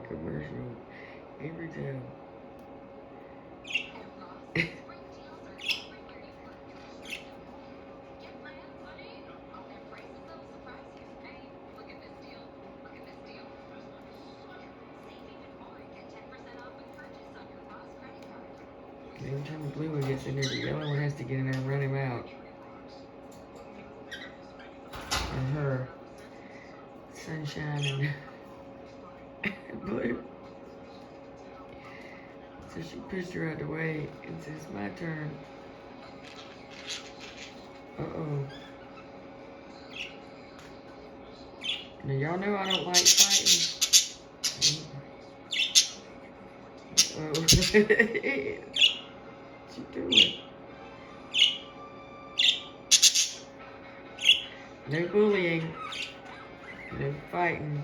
that commercial every time. Every time the blue one gets in there, the yellow one has to get in there and run him out. Or her. Sunshine and blue. So she pushed her out the way and says, "It's my turn." Uh-oh. Now y'all know I don't like fighting. Uh-oh. What you doing? No bullying. No fighting.